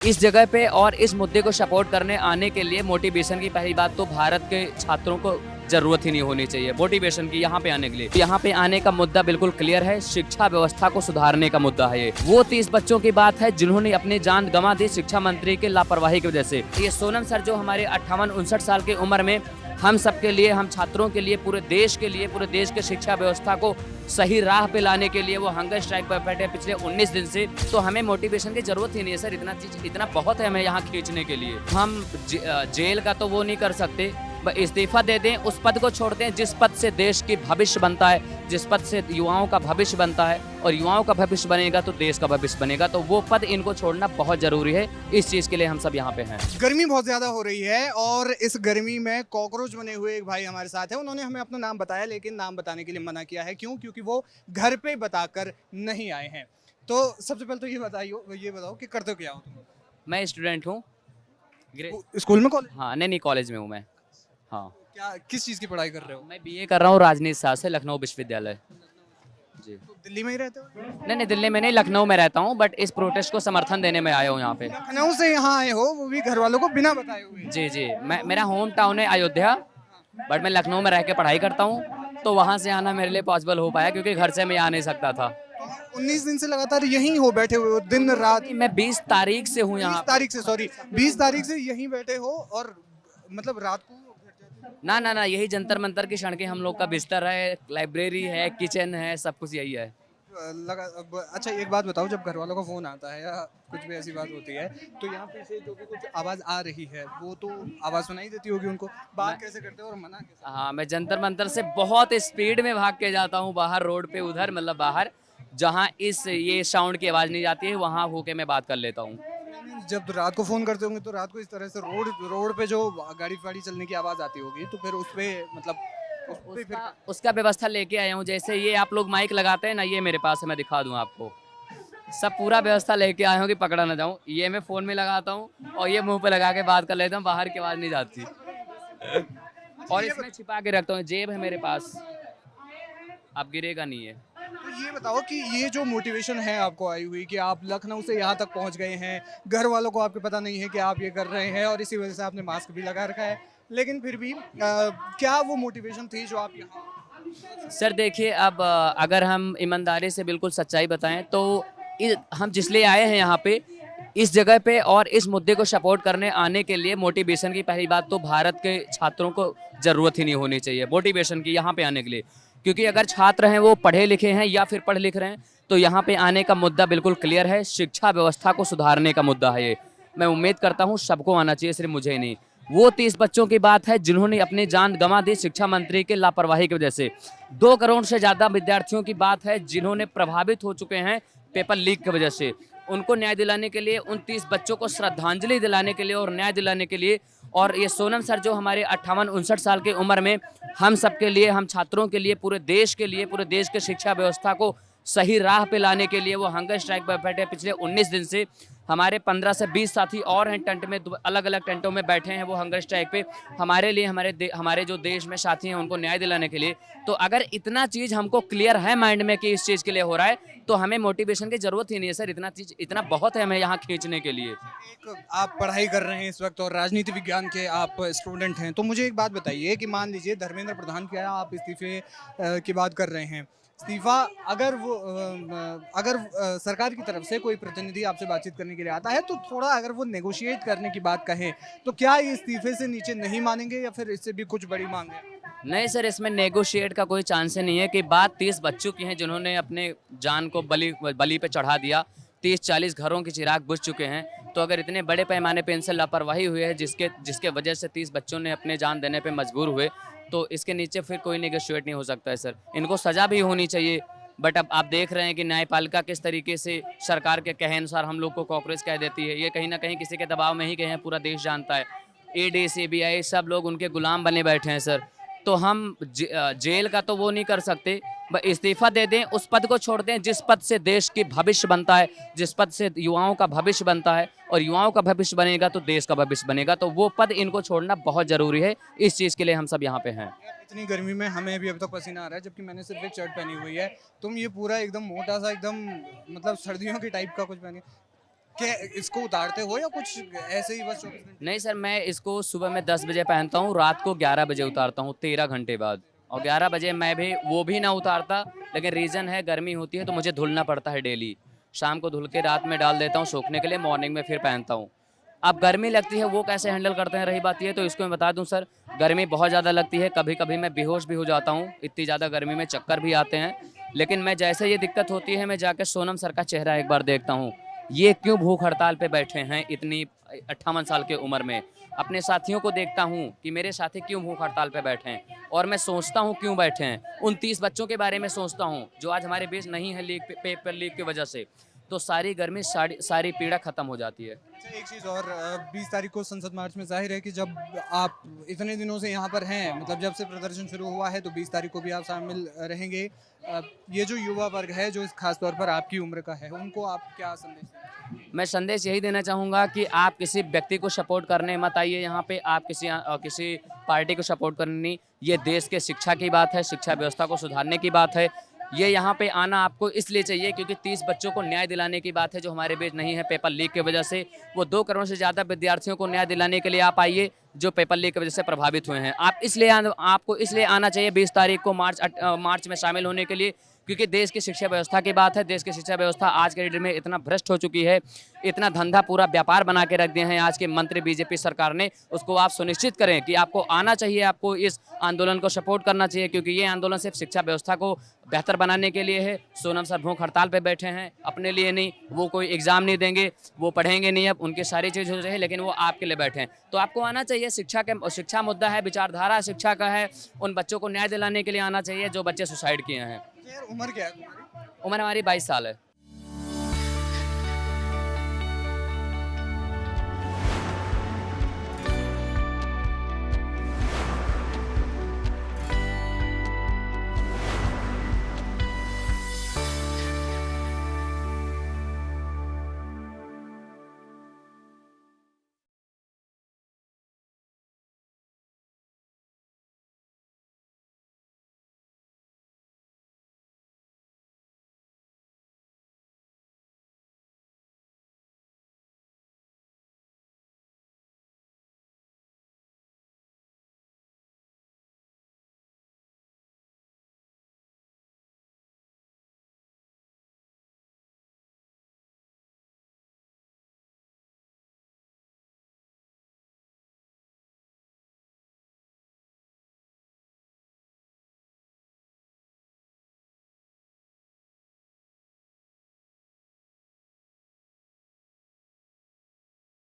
इस जगह पे और इस मुद्दे को सपोर्ट करने आने के लिए मोटिवेशन की पहली बात तो भारत के छात्रों को जरूरत ही नहीं होनी चाहिए मोटिवेशन की यहाँ पे आने के लिए। यहाँ पे आने का मुद्दा बिल्कुल क्लियर है, शिक्षा व्यवस्था को सुधारने का मुद्दा है ये। वो 30 बच्चों की बात है जिन्होंने अपनी जान गंवा दी शिक्षा मंत्री के लापरवाही की वजह से। ये सोनम सर जो हमारे 58-59 साल की उम्र में हम सबके लिए, हम छात्रों के लिए, पूरे देश के लिए, पूरे देश के शिक्षा व्यवस्था को सही राह पे लाने के लिए वो हंगर स्ट्राइक पर बैठे पिछले 19 दिन से। तो हमें मोटिवेशन की जरूरत ही नहीं है सर, इतना बहुत है हमें यहाँ खींचने के लिए। हम जेल का तो वो नहीं कर सकते, इस्तीफा दे दें, उस पद को छोड़ दें जिस पद से देश की भविष्य बनता है, जिस पद से युवाओं का भविष्य बनता है, और युवाओं का भविष्य बनेगा तो देश का भविष्य बनेगा। तो वो पद इनको छोड़ना बहुत जरूरी है। इस चीज के लिए हम सब यहाँ पे हैं। गर्मी बहुत ज्यादा हो रही है और इस गर्मी में कॉकरोच बने हुए एक भाई हमारे साथ है। उन्होंने हमें अपना नाम बताया लेकिन नाम बताने के लिए मना किया है। क्यों? क्योंकि वो घर पे बताकर नहीं आए हैं। तो सबसे पहले तो ये बताओ कि करते हो क्या हो तुम? मैं स्टूडेंट हूँ। स्कूल में, कॉलेज? हाँ, नहीं कॉलेज में हूँ मैं। हाँ, क्या, किस चीज़ की पढ़ाई कर रहे हो? मैं बीए कर रहा हूँ राजनीति शास्त्र से, लखनऊ विश्वविद्यालय। जी। तो दिल्ली में ही रहते हो? नहीं, दिल्ली में नहीं, लखनऊ में रहता हूँ, बट इस प्रोटेस्ट को समर्थन देने में आया हूँ यहाँ पे। लखनऊ से यहाँ आए हो, वो भी घर वालों को बिना बताए हुए? जी जी, मेरा होम टाउन है अयोध्या, बट मैं लखनऊ में रह के पढ़ाई करता हूँ। तो वहाँ से आना मेरे लिए पॉसिबल हो पाया क्योंकि घर से मैं आ नहीं सकता था। 19 दिन से लगातार यहीं हो, बैठे हुए हो दिन रात? मैं 20 तारीख से हूँ यहाँ। 20 तारीख से यहीं बैठे हो और मतलब रात को ना, यही जंतर मंतर की क्षण के हम लोग का बिस्तर है, लाइब्रेरी है, किचन है, सब कुछ यही है। अच्छा एक बात बताओ, जब घर वालों का फोन आता है या कुछ भी ऐसी बात होती है तो यहाँ पे से जो भी कुछ आवाज आ रही है वो तो आवाज सुनाई देती होगी उनको, बात कैसे करते हो और मना कैसे? हाँ, मैं जंतर मंतर से बहुत स्पीड में भाग के जाता हूँ बाहर रोड पे, उधर मतलब बाहर जहाँ ये साउंड की आवाज नहीं जाती है वहाँ होके मैं बात कर लेता हूँ। जब रात को फोन करते होंगे तो रात को इस तरह से रोड पे जो गाड़ी फाड़ी चलने की आवाज आती होगी तो फिर उस पे मतलब उस पे फिर उसका व्यवस्था लेके आया हूँ। जैसे ये आप लोग माइक लगाते हैं ना, ये मेरे पास है, मैं दिखा दूँ आपको। सब पूरा व्यवस्था लेके आया हूँ कि पकड़ा ना जाऊँ। ये मैं फ़ोन में लगाता हूँ और ये मुंह पे लगा के बात कर लेता हूँ, बाहर की आवाज़ नहीं जाती। और इसमें छिपा के रखता हूँ, जेब है मेरे पास, अब गिरेगा नहीं है। तो ये बताओ कि ये जो मोटिवेशन है आपको आई हुई कि आप लखनऊ से यहाँ तक पहुँच गए हैं, घर वालों को आपको पता नहीं है कि आप ये कर रहे हैं और इसी वजह से आपने मास्क भी लगा रखा है, लेकिन फिर भी क्या वो मोटिवेशन थी जो आप यहाँ? सर देखिए, अब अगर हम ईमानदारी से बिल्कुल सच्चाई बताएं तो हम जिस लिए आए हैं यहाँ पे, इस जगह पे और इस मुद्दे को सपोर्ट करने आने के लिए मोटिवेशन की पहली बात तो भारत के छात्रों को ज़रूरत ही नहीं होनी चाहिए मोटिवेशन की यहाँ पे आने के लिए। क्योंकि अगर छात्र हैं वो पढ़े लिखे हैं या फिर पढ़ लिख रहे हैं तो यहाँ पे आने का मुद्दा बिल्कुल क्लियर है, शिक्षा व्यवस्था को सुधारने का मुद्दा है ये। मैं उम्मीद करता हूँ सबको आना चाहिए, सिर्फ मुझे ही नहीं। वो 30 बच्चों की बात है जिन्होंने अपनी जान गंवा दी शिक्षा मंत्री के लापरवाही की वजह से। 2 करोड़ से ज़्यादा विद्यार्थियों की बात है जिन्होंने प्रभावित हो चुके हैं पेपर लीक की वजह से। उनको न्याय दिलाने के लिए, उन 30 बच्चों को श्रद्धांजलि दिलाने के लिए और न्याय दिलाने के लिए, और ये सोनम सर जो हमारे 58-59 साल की उम्र में हम सबके लिए, हम छात्रों के लिए, पूरे देश के लिए, पूरे देश के शिक्षा व्यवस्था को सही राह पे लाने के लिए वो हंगर स्ट्राइक पर बैठे पिछले 19 दिन से। हमारे 15 से 20 साथी और हैं टेंट में, अलग अलग टेंटों में बैठे हैं वो हंगर स्ट्राइक पे हमारे लिए, हमारे जो देश में साथी हैं उनको न्याय दिलाने के लिए। तो अगर इतना चीज़ हमको क्लियर है माइंड में कि इस चीज़ के लिए हो रहा है तो हमें मोटिवेशन की जरूरत ही नहीं है सर, इतना बहुत है हमें यहाँ खींचने के लिए। एक आप पढ़ाई कर रहे हैं इस वक्त और राजनीति विज्ञान के आप स्टूडेंट हैं, तो मुझे एक बात बताइए कि मान लीजिए धर्मेंद्र प्रधान क्या आप इस्तीफे की बात कर रहे हैं, इस्तीफा अगर वो सरकार की तरफ से कोई प्रतिनिधि आपसे बातचीत करने के लिए आता है तो थोड़ा अगर वो नेगोशिएट करने की बात कहें तो क्या ये इस्तीफे से नीचे नहीं मानेंगे या फिर इससे भी कुछ बड़ी मांग है? नहीं सर, इसमें नेगोशिएट का कोई चांस ही नहीं है कि बात 30 बच्चों की है जिन्होंने अपने जान को बलि पे चढ़ा दिया। 30-40 घरों के चिराग बुझ चुके हैं। तो अगर इतने बड़े पैमाने पे इनसे लापरवाही हुई है जिसके वजह से 30 बच्चों ने अपने जान देने पे मजबूर हुए, तो इसके नीचे फिर कोई नेगोशिएट नहीं हो सकता है सर। इनको सज़ा भी होनी चाहिए। बट अब आप देख रहे हैं कि न्यायपालिका किस तरीके से सरकार के कहे अनुसार हम लोग को कॉकरोच कह देती है। ये कहीं ना कहीं किसी के दबाव में ही गए हैं, पूरा देश जानता है। ईडी, सीबीआई सब लोग उनके गुलाम बने बैठे हैं सर। तो हम जेल का तो वो नहीं कर सकते, इस्तीफा दे दें, उस पद को छोड़ दें जिस पद से देश की भविष्य बनता है, जिस पद से युवाओं का भविष्य बनता है, और युवाओं का भविष्य बनेगा तो देश का भविष्य बनेगा। तो वो पद इनको छोड़ना बहुत ज़रूरी है। इस चीज़ के लिए हम सब यहाँ पे हैं। इतनी गर्मी में हमें भी अब तक पसीना आ रहा है जबकि मैंने सिर्फ एक शर्ट पहनी हुई है, तुम ये पूरा एकदम मोटा सा एकदम मतलब सर्दियों के टाइप का कुछ पहने, क्या इसको उतारते हो या कुछ ऐसे ही बस 24 घंटे? नहीं सर, मैं इसको सुबह में 10 बजे पहनता हूँ, रात को 11 बजे उतारता हूँ, 13 घंटे बाद। और 11 बजे मैं भी वो भी ना उतारता, लेकिन रीज़न है गर्मी होती है तो मुझे धुलना पड़ता है डेली। शाम को धुल के रात में डाल देता हूँ सूखने के लिए, मॉर्निंग में फिर पहनता हूँ। अब गर्मी लगती है, वो कैसे हैंडल करते हैं रही बात ये, तो इसको मैं बता दूँ सर, गर्मी बहुत ज़्यादा लगती है, कभी-कभी मैं बेहोश भी हो जाता हूँ, इतनी ज़्यादा गर्मी में चक्कर भी आते हैं। लेकिन मैं जैसे ये दिक्कत होती है, मैं जाके सोनम सर का चेहरा एक बार देखता हूँ। ये क्यों भूख हड़ताल पे बैठे हैं इतनी 58 साल की उम्र में। अपने साथियों को देखता हूँ कि मेरे साथी क्यों भूख हड़ताल पे बैठे हैं, और मैं सोचता हूँ क्यों बैठे हैं। उन 30 बच्चों के बारे में सोचता हूँ जो आज हमारे बीच नहीं है लीक पेपर लीक की वजह से। तो सारी गर्मी सारी पीड़ा खत्म हो जाती है। अच्छा, एक चीज़ और 20 तारीख को संसद मार्च में ज़ाहिर है कि जब आप इतने दिनों से यहाँ पर हैं, मतलब जब से प्रदर्शन शुरू हुआ है, तो 20 तारीख को भी आप शामिल रहेंगे। ये जो युवा वर्ग है, जो इस खास तौर पर आपकी उम्र का है, उनको आप क्या संदेश देंगे? मैं संदेश यही देना चाहूँगा कि आप किसी व्यक्ति को सपोर्ट करने मत आइए यहाँ पे, आप किसी पार्टी को सपोर्ट करने नहीं। ये देश के शिक्षा की बात है, शिक्षा व्यवस्था को सुधारने की बात है। ये यहाँ पे आना आपको इसलिए चाहिए क्योंकि 30 बच्चों को न्याय दिलाने की बात है जो हमारे बीच नहीं है पेपर लीक की वजह से। वो 2 करोड़ से ज़्यादा विद्यार्थियों को न्याय दिलाने के लिए आप आइए जो पेपर लीक की वजह से प्रभावित हुए हैं। आपको इसलिए आना चाहिए 20 तारीख को मार्च में शामिल होने के लिए, क्योंकि देश की शिक्षा व्यवस्था की बात है। देश की शिक्षा व्यवस्था आज के डेट में इतना भ्रष्ट हो चुकी है, इतना धंधा पूरा व्यापार बना के रख दिए हैं आज के मंत्री बीजेपी सरकार ने। उसको आप सुनिश्चित करें कि आपको आना चाहिए, आपको इस आंदोलन को सपोर्ट करना चाहिए, क्योंकि ये आंदोलन सिर्फ शिक्षा व्यवस्था को बेहतर बनाने के लिए है। सोनम सर भूख हड़ताल पे बैठे हैं, अपने लिए नहीं। वो कोई एग्ज़ाम नहीं देंगे, वो पढ़ेंगे नहीं, अब उनकी सारी चीज़ हो रही है, लेकिन वो आपके लिए बैठे हैं। तो आपको आना चाहिए, शिक्षा मुद्दा है, विचारधारा शिक्षा का है। उन बच्चों को न्याय दिलाने के लिए आना चाहिए जो बच्चे सुसाइड किए हैं। अच्छा यार, उम्र क्या है तुम्हारी? उम्र हमारी 22 साल है।